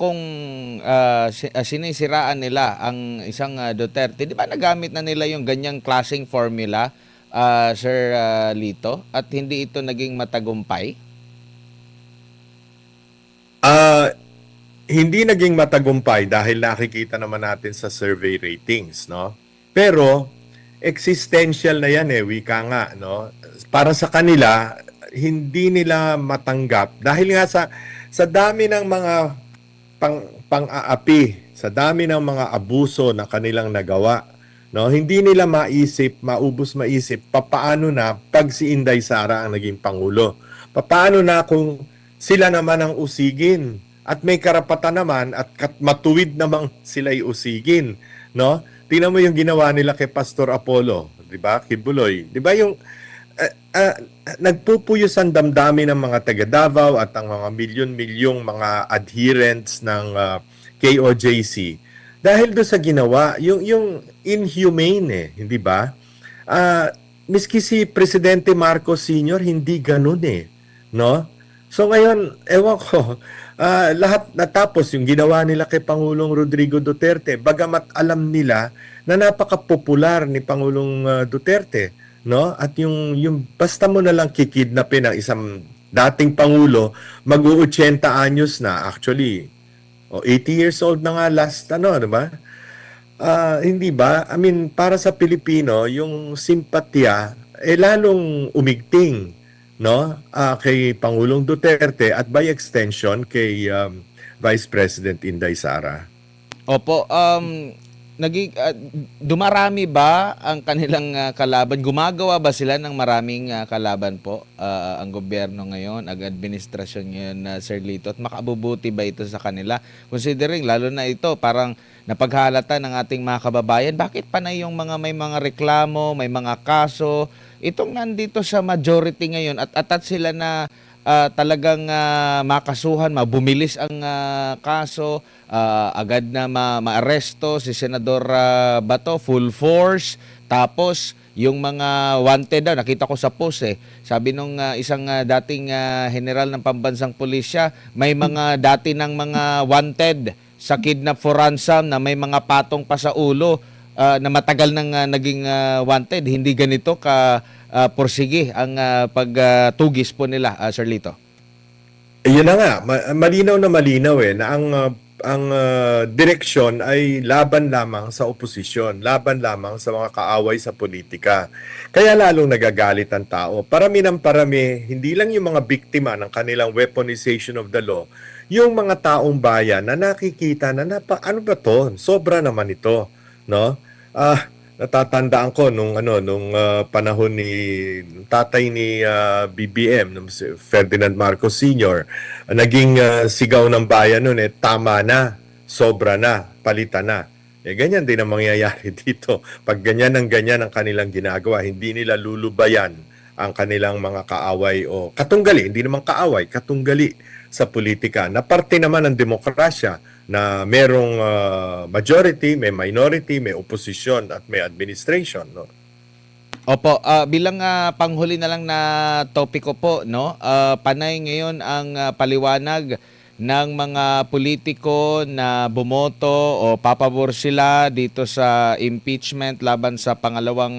kung sinisiraan nila ang isang Duterte, di ba nagamit na nila yung ganyang klaseng formula, Sir Lito, at hindi ito naging matagumpay? Ah, Hindi naging matagumpay dahil nakikita naman natin sa survey ratings, no? Pero existential na 'yan eh, wika nga, no? Para sa kanila, hindi nila matanggap dahil nga sa dami ng mga pang-aapi, sa dami ng mga abuso na kanilang nagawa, no? Hindi nila maisip papaano na pag si Inday Sara ang naging pangulo. Papaano na kung sila naman ang usigin at may karapatan naman at matuwid namang sila usigin, no? Tingnan mo yung ginawa nila kay Pastor Apollo, 'di ba? Kibuloy. 'Di ba yung uh, uh, nagpupuyos ang damdamin ng mga taga Davao at ang mga milyon-milyong mga adherents ng KOJC dahil do sa ginawa yung inhumane eh, hindi ba? Ah, Miski si Presidente Marcos Sr. hindi ganun eh, no? So ngayon, ewan ko, lahat natapos yung ginawa nila kay Pangulong Rodrigo Duterte, bagamat alam nila na napaka-popular ni Pangulong Duterte, no? At yung basta mo na lang kikidnapin ang isang dating pangulo, mag-80 anyos na actually. O 80 years old na nga last ano, 'di ba? Hindi ba? I mean, para sa Pilipino, yung simpatya lalong umigting, no? Kay Pangulong Duterte at by extension kay Vice President Inday Sara. Opo, naging dumarami ba ang kanilang kalaban? Gumagawa ba sila ng maraming kalaban po, ang gobyerno ngayon, ang administrasyon ngayon na Sir Lito? At makabubuti ba ito sa kanila? Considering lalo na ito, parang napaghalata ng ating mga kababayan, bakit panay yung may mga reklamo, may mga kaso, itong nandito sa majority ngayon at atat sila na talagang makasuhan, mabumilis ang kaso, agad na maaresto si Senador Bato, full force, tapos yung mga wanted daw, nakita ko sa post eh, sabi nung isang dating general ng pambansang pulisya, may mga dati ng mga wanted sa kidnap for ransom na may mga patong pa sa ulo, na matagal nang naging wanted, hindi ganito ka porsige ang pagtugis po nila, Sir Lito. Yun na nga, malinaw na malinaw eh na ang direksyon ay laban lamang sa oposisyon, laban lamang sa mga kaaway sa politika. Kaya lalong nagagalit ang tao. Parami ng parami, hindi lang yung mga biktima ng kanilang weaponization of the law, yung mga taong bayan na nakikita na ano ba to? Sobra naman ito, no? Natatandaan ko nung panahon ni tatay ni BBM, si Ferdinand Marcos Sr. Naging sigaw ng bayan noon tama na, sobra na, palitan na. Ganyan din ang mangyayari dito. Pag ganyan ang kanilang ginagawa, hindi nila lulubayan ang kanilang mga kaaway o katunggali, hindi naman kaaway, katunggali sa politika na parte naman ng demokrasya na merong majority, may minority, may opposition at may administration, no? Opo, bilang panghuli na lang na topiko po, no? Panay ngayon ang paliwanag ng mga politiko na bumoto o papabor sila dito sa impeachment laban sa pangalawang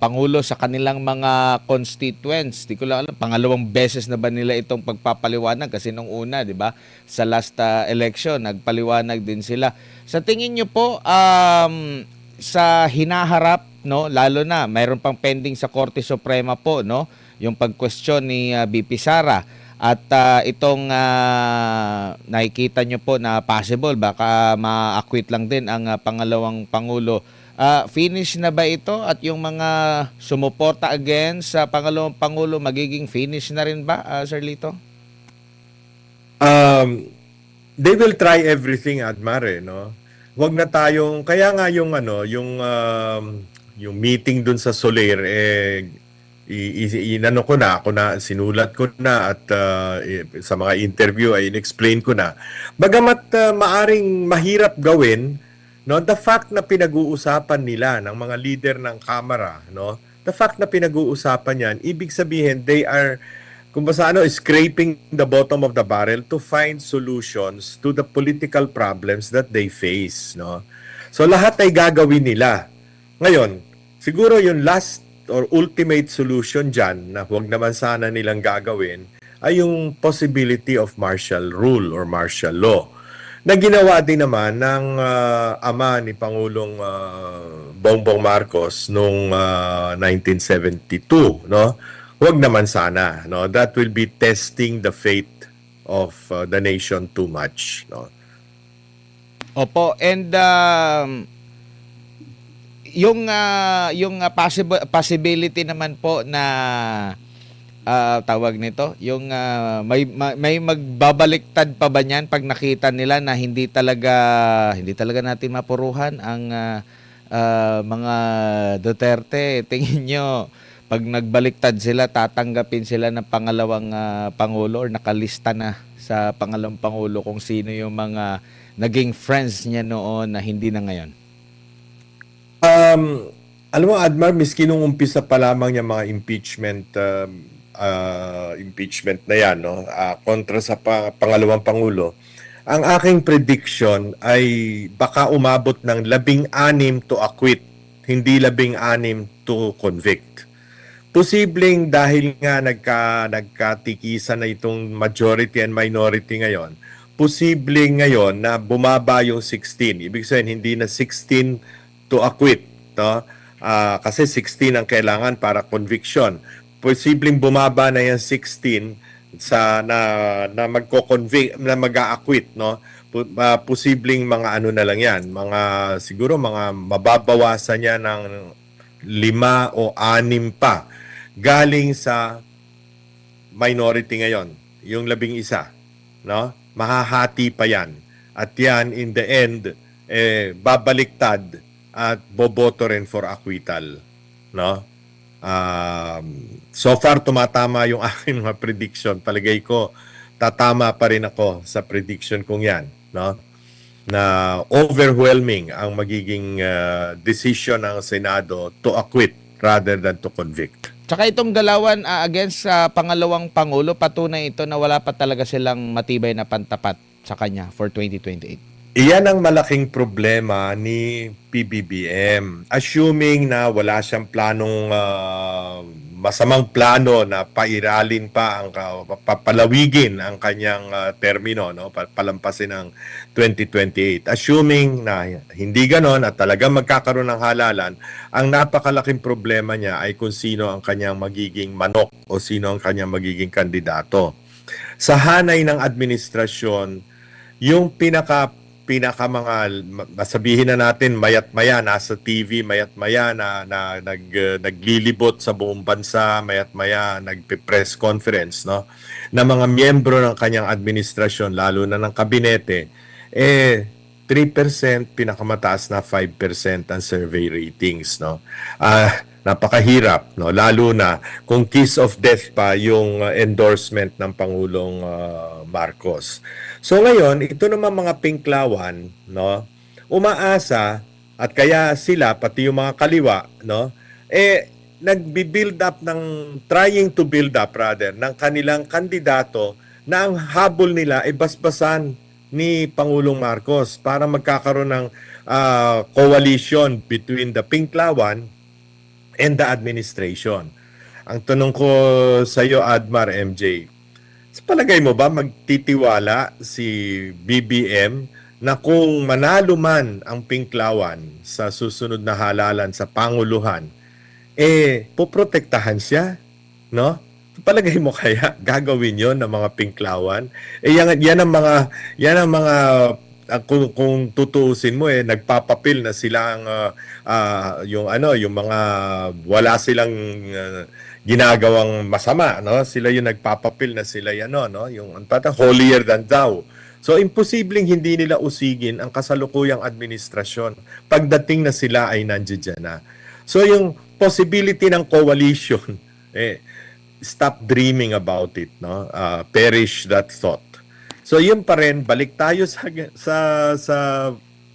pangulo sa kanilang mga constituents. Di ko lang alam, pangalawang beses na ba nila itong pagpapaliwanag kasi nung una, di ba? Sa last election, nagpaliwanag din sila. Sa tingin nyo po, sa hinaharap, no, lalo na mayroon pang pending sa Korte Suprema po, no, yung pag-question ni BP Sara at itong nakikita nyo po na possible baka ma-acquit lang din ang pangalawang pangulo. Finish na ba ito at yung mga sumuporta against sa pangalawang pangulo magiging finish na rin ba, Sir Lito? They will try everything, Admare, no? Huwag na tayong kaya nga yung meeting dun sa Soler inano ko na, ako na sinulat ko na at sa mga interview ay inexplain ko na. Bagamat maaring mahirap gawin, no, the fact na pinag-uusapan nila ng mga leader ng Kamara, no, the fact na pinag-uusapan yan, ibig sabihin they are kung sa ano, scraping the bottom of the barrel to find solutions to the political problems that they face, no? So lahat ay gagawin nila. Ngayon, siguro yung last or ultimate solution dyan na huwag naman sana nilang gagawin ay yung possibility of martial rule or martial law na ginawa din naman ng ama ni Pangulong Bongbong Marcos noong 1972, no? Huwag naman sana, no? That will be testing the fate of the nation too much, no? Opo, and yung possibility naman po na tawag nito, yung may magbabaliktad pa ba niyan pag nakita nila na hindi talaga natin mapuruhan ang mga Duterte. Tingin nyo, pag nagbaliktad sila, tatanggapin sila ng pangalawang pangulo or nakalista na sa pangalawang pangulo kung sino yung mga naging friends niya noon na hindi na ngayon? Alam mo, Admar, miski nung umpisa pa lamang yung mga impeachment na yan, no? Kontra sa pangalawang pangulo, ang aking prediction ay baka umabot ng 16 to acquit, hindi 16 to convict. Posibleng dahil nga nagkatikisan na itong majority and minority ngayon, posibleng ngayon na bumaba yung 16. Ibig sabihin, hindi na 16 to acquit, no? Kasi 16 ang kailangan para conviction. Posibleng bumaba na yung 16 na magko-convict, na mag-a-acquit, no? Posibleng mga ano na lang yan, siguro mga mababawasan niya ng 5 o 6 pa galing sa minority ngayon, yung 11, no? Mahahati pa yan. At yan, in the end, babaliktad at boboto rin for acquittal, no? So far, tumatama yung aking mga prediction. Palagay ko, tatama pa rin ako sa prediction kong yan, no? Na overwhelming ang magiging decision ng Senado to acquit rather than to convict. Tsaka itong galawan against sa pangalawang pangulo, patunay ito na wala pa talaga silang matibay na pantapat sa kanya for 2028. Iyan ang malaking problema ni PBBM. Assuming na wala siyang planong masamang plano na pairalin pa ang papalawigin ang kanyang termino, no, palampasin ng 2028. Assuming na hindi ganon at talagang magkakaroon ng halalan, ang napakalaking problema niya ay kung sino ang kanyang magiging manok o sino ang kanyang magiging kandidato. Sa hanay ng administrasyon, yung pinaka mga masabihin na natin mayat-maya nasa TV, mayat-maya na naglilibot sa buong bansa, mayat-maya nagpe-press conference, no, na mga miyembro ng kanyang administrasyon, lalo na ng kabinete, 3%, pinakamataas na 5% ang survey ratings, no. Napakahirap, no, lalo na kung kiss of death pa yung endorsement ng Pangulong Marcos. So ngayon, ito naman mga pinklawan, no, umaasa at kaya sila pati yung mga kaliwa, no, nagbi-build up trying to build up rather ng kanilang kandidato na ang habol nila ay basbasan ni Pangulong Marcos para magkakaroon ng coalition between the pinklawan and the administration. Ang tanong ko sa iyo, Admar, MJ, sa palagay mo ba magtitiwala si BBM na kung manalo man ang pinklawan sa susunod na halalan sa panguluhan, poprotektahan siya, no? Sa palagay mo kaya gagawin 'yon ng mga pinklawan? Yan ang mga kung tutuusin mo nagpapapil na silang yung mga wala silang ginagawang masama, no? Sila yung nagpapapil na sila no, yung holier than thou. So imposibleng hindi nila usigin ang kasalukuyang administrasyon pagdating na sila ay nandiyan na. So yung possibility ng coalition, stop dreaming about it, no? Perish that thought. So yun pa rin, balik tayo sa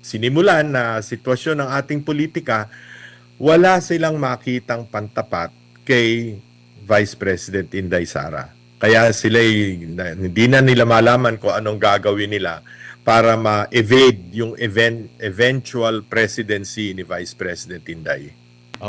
sinimulan na sitwasyon ng ating politika. Wala silang makitang pantapat kay Vice President Inday Sara. Kaya sila hindi na nila malaman kung anong gagawin nila para ma-evade yung eventual presidency ni Vice President Inday.